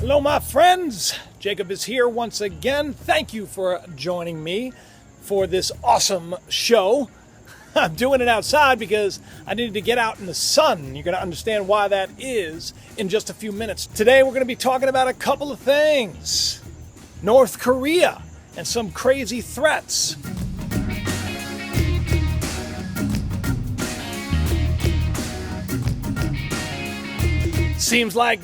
Hello, my friends. Jacob is here once again. Thank you for joining me for this awesome show. I'm doing it outside because I needed to get out in the sun. You're going to understand why that is in just a few minutes. Today, we're going to be talking about a couple of things. North Korea and some crazy threats. Seems like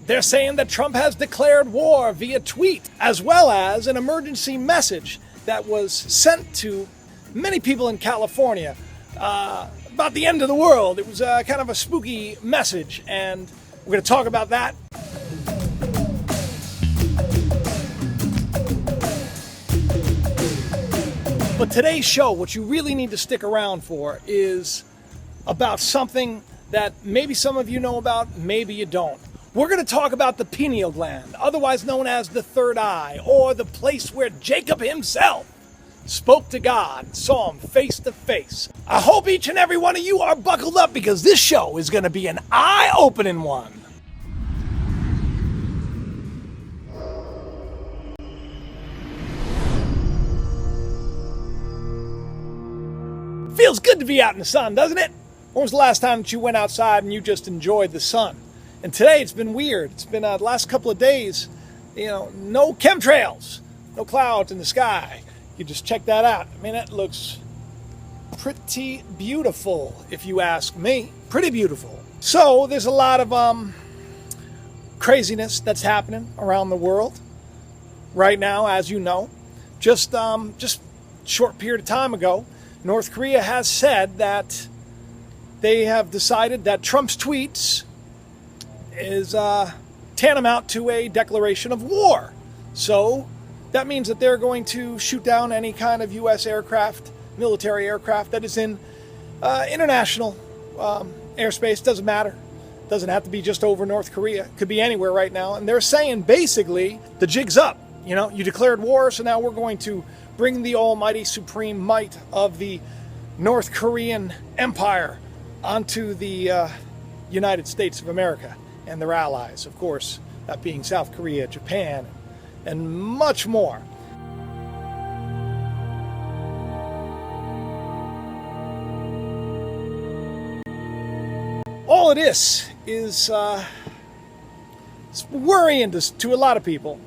they're saying that Trump has declared war via tweet, as well as an emergency message that was sent to many people in California about the end of the world. It was kind of a spooky message, and we're going to talk about that. But today's show, what you really need to stick around for, is about something that maybe some of you know about, maybe you don't. We're going to talk about the pineal gland, otherwise known as the third eye, or the place where Jacob himself spoke to God and saw him face to face. I hope each and every one of you are buckled up because this show is going to be an eye-opening one. Feels good to be out in the sun, doesn't it? When was the last time that you went outside and you just enjoyed the sun? And today it's been weird. It's been the last couple of days, no chemtrails, no clouds in the sky. You just check that out. I mean, that looks pretty beautiful, if you ask me. Pretty beautiful. So there's a lot of craziness that's happening around the world right now, as you know. Just a short period of time ago, North Korea has said that they have decided that Trump's tweets is tantamount to a declaration of war. So that means that they're going to shoot down any kind of U.S. aircraft, military aircraft that is in international airspace. Doesn't matter. Doesn't have to be just over North Korea. Could be anywhere right now. And they're saying basically the jig's up. You declared war, so now we're going to bring the almighty supreme might of the North Korean Empire onto the United States of America and their allies, of course, that being South Korea, Japan, and much more. All of this is it's worrying to a lot of people.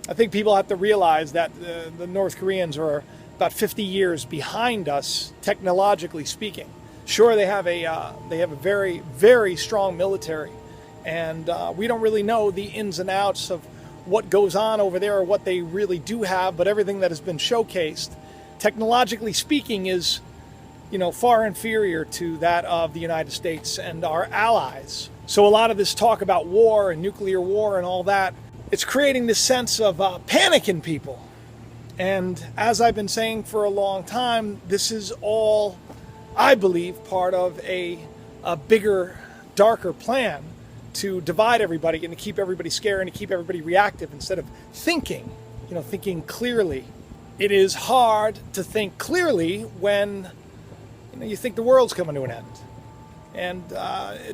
I think people have to realize that the North Koreans are about 50 years behind us, technologically speaking. Sure, they have a very, very strong military, and we don't really know the ins and outs of what goes on over there or what they really do have, but everything that has been showcased, technologically speaking, is, far inferior to that of the United States and our allies. So a lot of this talk about war and nuclear war and all that, it's creating this sense of panic in people. And as I've been saying for a long time, this is all, I believe, part of a bigger, darker plan to divide everybody and to keep everybody scared and to keep everybody reactive instead of thinking, thinking clearly. It is hard to think clearly when, you think the world's coming to an end. And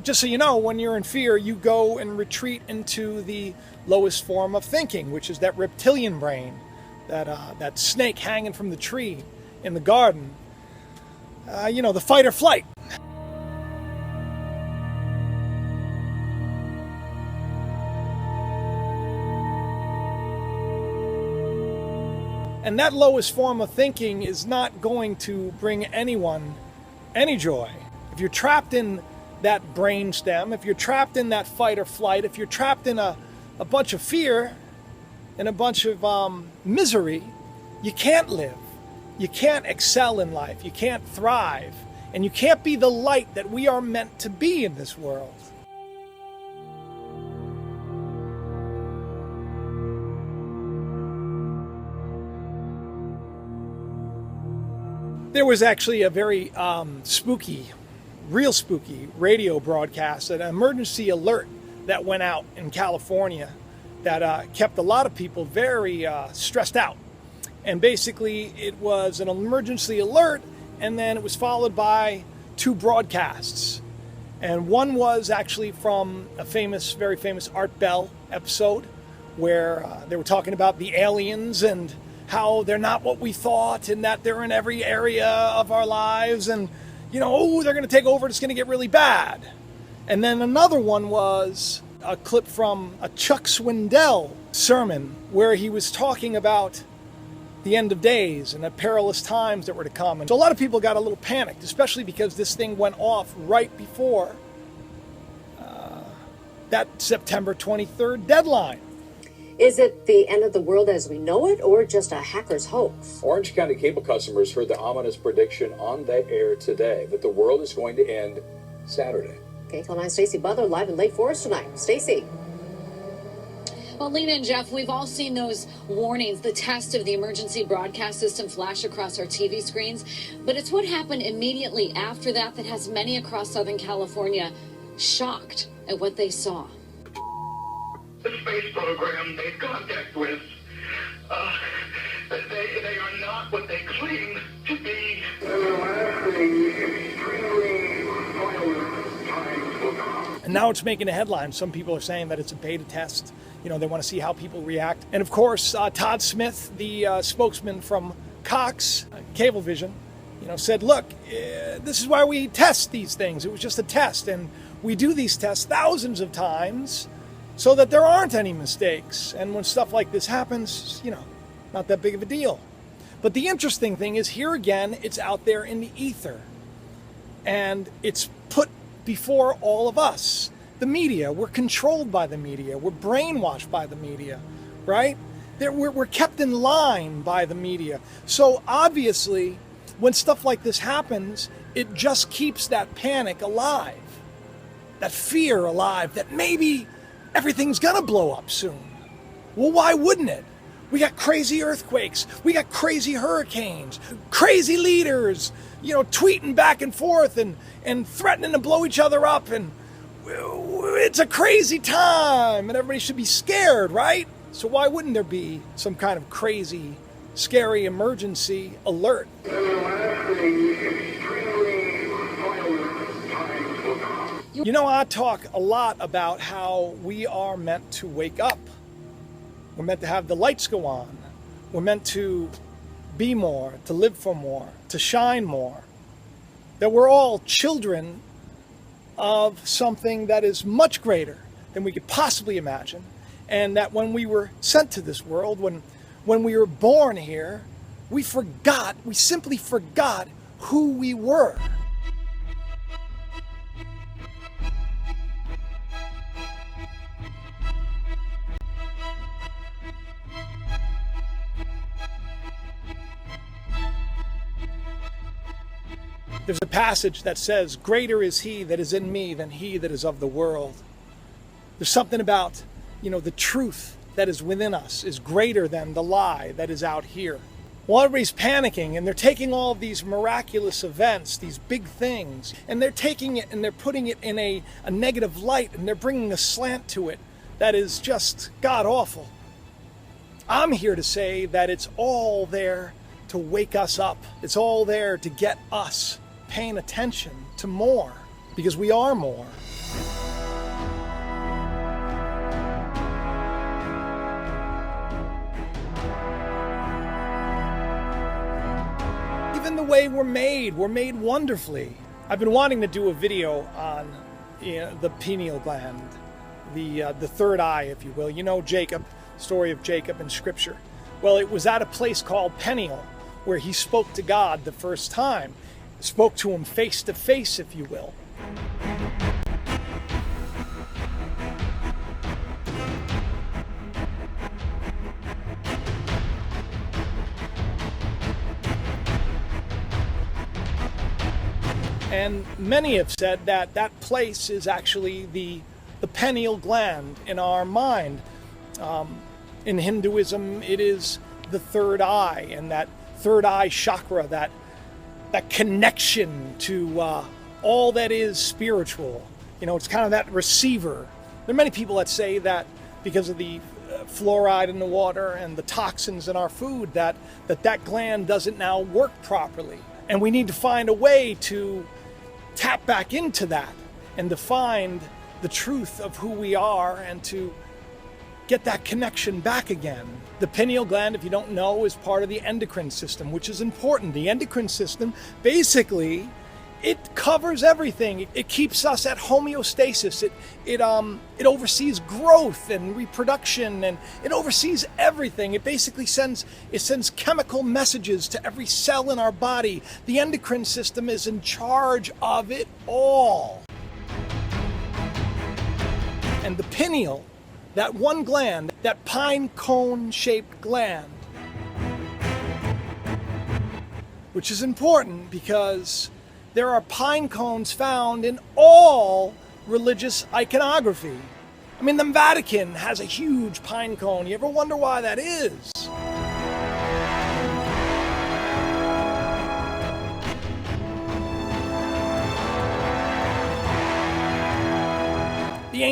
just so you know, when you're in fear, you go and retreat into the lowest form of thinking, which is that reptilian brain, that snake hanging from the tree in the garden. The fight or flight. And that lowest form of thinking is not going to bring anyone any joy. If you're trapped in that brainstem, if you're trapped in that fight or flight, if you're trapped in a bunch of fear and a bunch of misery, you can't live. You can't excel in life. You can't thrive. And you can't be the light that we are meant to be in this world. There was actually a very spooky, real spooky radio broadcast, an emergency alert that went out in California that kept a lot of people very stressed out. And basically it was an emergency alert, and then it was followed by 2 broadcasts. And one was actually from a very famous Art Bell episode where they were talking about the aliens and how they're not what we thought and that they're in every area of our lives and, they're going to take over, it's going to get really bad. And then another one was a clip from a Chuck Swindoll sermon where he was talking about the end of days and the perilous times that were to come. And so a lot of people got a little panicked, especially because this thing went off right before that September 23rd deadline. Is it the end of the world as we know it, or just a hacker's hoax? Orange County cable customers heard the ominous prediction on the air today that the world is going to end Saturday. KCAL 9 Stacey Butler live in Lake Forest tonight. Stacey. Well, Lena and Jeff, we've all seen those warnings, the test of the emergency broadcast system flash across our TV screens. But it's what happened immediately after that that has many across Southern California shocked at what they saw. The space program made contact with, they are not what they claim to be. And now it's making a headline. Some people are saying that it's a beta test. They want to see how people react. And of course, Todd Smith, the spokesman from Cox Cablevision, said, look, this is why we test these things. It was just a test. And we do these tests thousands of times so that there aren't any mistakes. And when stuff like this happens, not that big of a deal. But the interesting thing is, here again, it's out there in the ether. And it's put before all of us. The media, we're controlled by the media. We're brainwashed by the media, right? We're kept in line by the media. So obviously, when stuff like this happens, it just keeps that panic alive, that fear alive, that maybe everything's gonna blow up soon. Well, why wouldn't it? We got crazy earthquakes. We got crazy hurricanes, crazy leaders, tweeting back and forth and threatening to blow each other up. And it's a crazy time and everybody should be scared, right? So why wouldn't there be some kind of crazy, scary emergency alert? I talk a lot about how we are meant to wake up. We're meant to have the lights go on. We're meant to be more, to live for more, to shine more. That we're all children of something that is much greater than we could possibly imagine. And that when we were sent to this world, when we were born here, we simply forgot who we were. There's a passage that says, greater is he that is in me than he that is of the world. There's something about, the truth that is within us is greater than the lie that is out here. Well, everybody's panicking and they're taking all of these miraculous events, these big things, and they're taking it and they're putting it in a negative light and they're bringing a slant to it that is just god-awful. I'm here to say that it's all there to wake us up. It's all there to get us paying attention to more, because we are more. Even the way we're made wonderfully. I've been wanting to do a video on the pineal gland, the third eye, if you will. Jacob, story of Jacob in Scripture. Well, it was at a place called Peniel, where he spoke to God the first time. Spoke to him face to face, if you will. And many have said that that place is actually the pineal gland in our mind. In Hinduism, it is the third eye, and that third eye chakra, that connection to all that is spiritual. It's kind of that receiver. There are many people that say that because of the fluoride in the water and the toxins in our food, that gland doesn't now work properly. And we need to find a way to tap back into that and to find the truth of who we are and to get that connection back again. The pineal gland, if you don't know, is part of the endocrine system, which is important. The endocrine system, basically, it covers everything. It keeps us at homeostasis. It oversees growth and reproduction, and it oversees everything. It basically sends chemical messages to every cell in our body. The endocrine system is in charge of it all. And the pineal, that one gland, that pine cone shaped gland, which is important because there are pine cones found in all religious iconography. I mean, the Vatican has a huge pine cone. You ever wonder why that is? The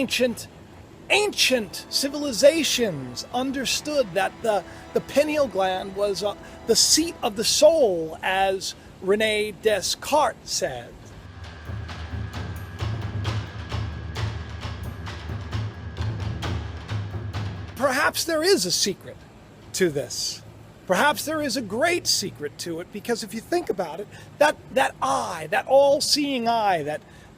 ancient civilizations understood that the pineal gland was the seat of the soul, as René Descartes said. Perhaps there is a secret to this. Perhaps there is a great secret to it, because if you think about it, that eye, that all-seeing eye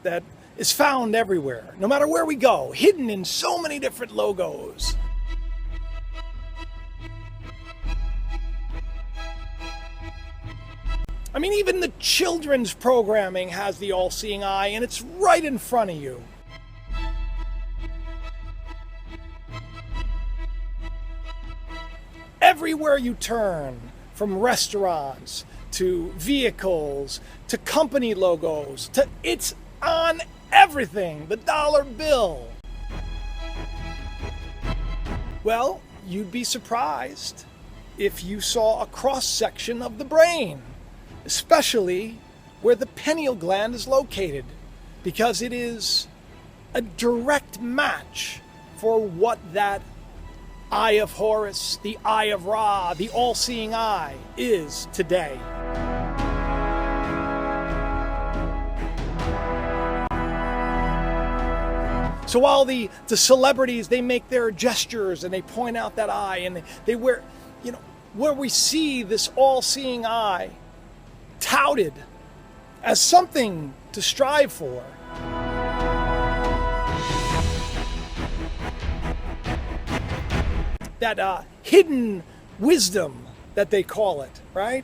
that is found everywhere, no matter where we go, hidden in so many different logos. I mean, even the children's programming has the all-seeing eye, and it's right in front of you. Everywhere you turn, from restaurants to vehicles to company logos to it's on everything, the dollar bill. Well, you'd be surprised if you saw a cross-section of the brain, especially where the pineal gland is located, because it is a direct match for what that Eye of Horus, the Eye of Ra, the all-seeing eye is today. So while the celebrities, they make their gestures and they point out that eye, and they wear, where we see this all-seeing eye touted as something to strive for, that hidden wisdom that they call it, right?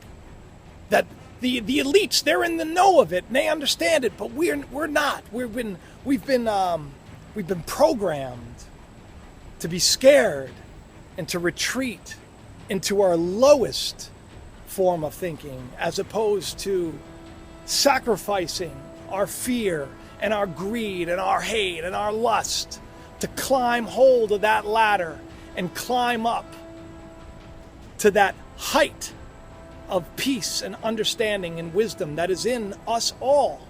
That the elites, they're in the know of it and they understand it, but we're not. We've been programmed to be scared and to retreat into our lowest form of thinking, as opposed to sacrificing our fear and our greed and our hate and our lust to climb hold of that ladder and climb up to that height of peace and understanding and wisdom that is in us all.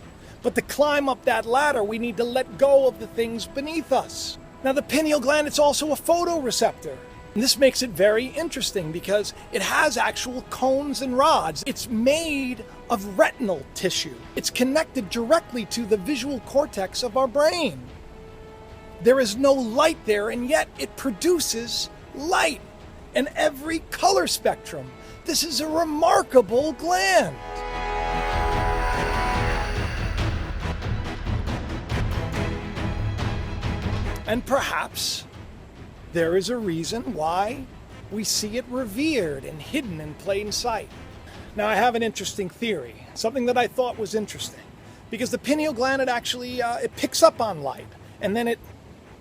But to climb up that ladder, we need to let go of the things beneath us. Now, the pineal gland, it's also a photoreceptor. And this makes it very interesting because it has actual cones and rods. It's made of retinal tissue. It's connected directly to the visual cortex of our brain. There is no light there, and yet it produces light in every color spectrum. This is a remarkable gland. And perhaps there is a reason why we see it revered and hidden in plain sight. Now, I have an interesting theory, something that I thought was interesting, because the pineal gland, it picks up on light, and then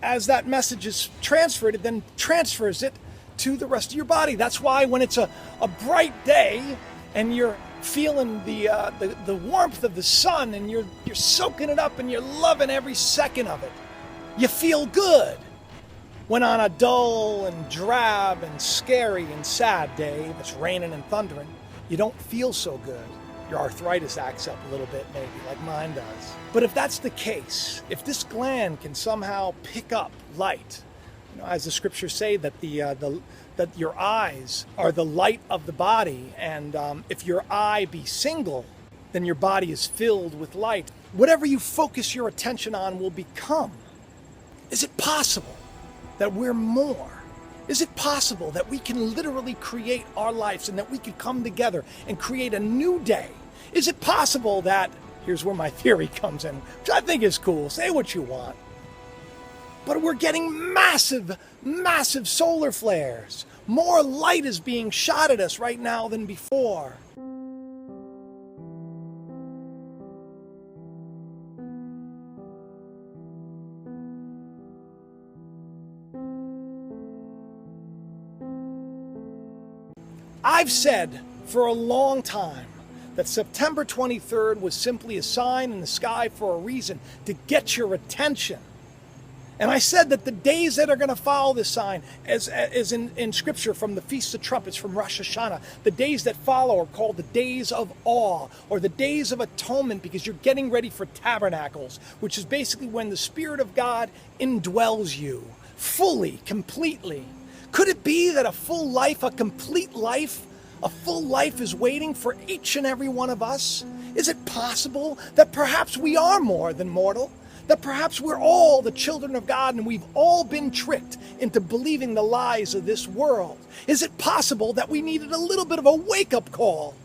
as that message is transferred, it then transfers it to the rest of your body. That's why when it's a bright day and you're feeling the warmth of the sun and you're soaking it up and you're loving every second of it, you feel good. When on a dull and drab and scary and sad day that's raining and thundering, you don't feel so good. Your arthritis acts up a little bit, maybe, like mine does. But if that's the case, if this gland can somehow pick up light, as the scriptures say that that your eyes are the light of the body, and if your eye be single, then your body is filled with light. whatever you focus your attention on will become. Is it possible that we're more? Is it possible that we can literally create our lives and that we can come together and create a new day? Is it possible that, here's where my theory comes in, which I think is cool, say what you want, but we're getting massive, massive solar flares. More light is being shot at us right now than before. I've said for a long time that September 23rd was simply a sign in the sky for a reason, to get your attention. And I said that the days that are going to follow this sign, as in Scripture from the Feast of Trumpets, from Rosh Hashanah, the days that follow are called the days of awe, or the days of atonement, because you're getting ready for tabernacles, which is basically when the Spirit of God indwells you fully, completely. Could it be that a full life, a complete life, a full life is waiting for each and every one of us? Is it possible that perhaps we are more than mortal? That perhaps we're all the children of God and we've all been tricked into believing the lies of this world? Is it possible that we needed a little bit of a wake-up call?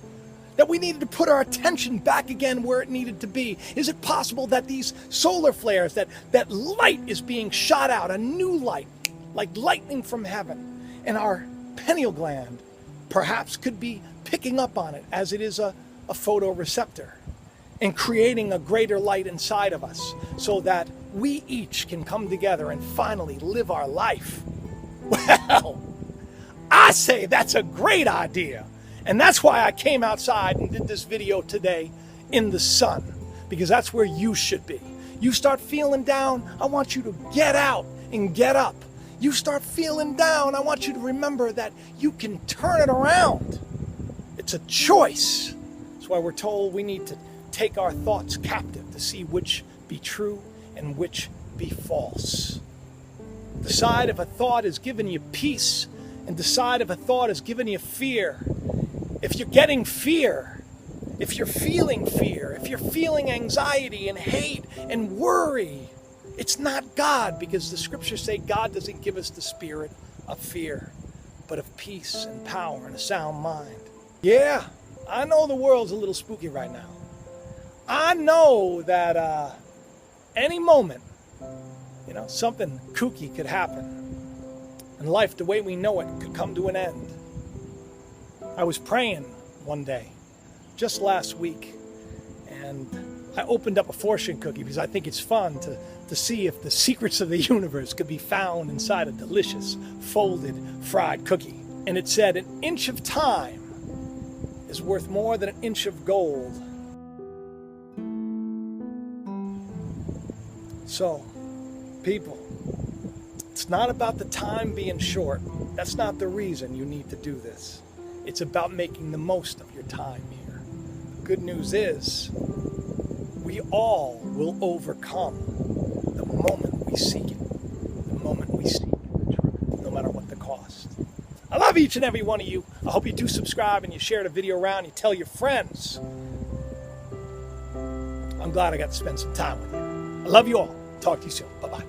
That we needed to put our attention back again where it needed to be? Is it possible that these solar flares, that light is being shot out, a new light, like lightning from heaven, and our pineal gland perhaps could be picking up on it as it is a photoreceptor and creating a greater light inside of us so that we each can come together and finally live our life? Well, I say that's a great idea. And that's why I came outside and did this video today in the sun, because that's where you should be. You start feeling down, I want you to get out and get up. You start feeling down, I want you to remember that you can turn it around. It's a choice. That's why we're told we need to take our thoughts captive to see which be true and which be false. Decide if a thought is giving you peace, and decide if a thought is giving you fear. If you're getting fear, if you're feeling fear, if you're feeling anxiety and hate and worry, it's not God, because the scriptures say God doesn't give us the spirit of fear, but of peace and power and a sound mind. Yeah, I know the world's a little spooky right now. I know that any moment, something kooky could happen. And life, the way we know it, could come to an end. I was praying one day, just last week, and I opened up a fortune cookie because I think it's fun to see if the secrets of the universe could be found inside a delicious, folded, fried cookie. And it said, an inch of time is worth more than an inch of gold. So, people, it's not about the time being short. That's not the reason you need to do this. It's about making the most of your time here. The good news is, we all will overcome the moment we seek it. The moment we seek the truth, no matter what the cost. I love each and every one of you. I hope you do subscribe and you share the video around. You tell your friends. I'm glad I got to spend some time with you. I love you all. Talk to you soon. Bye-bye.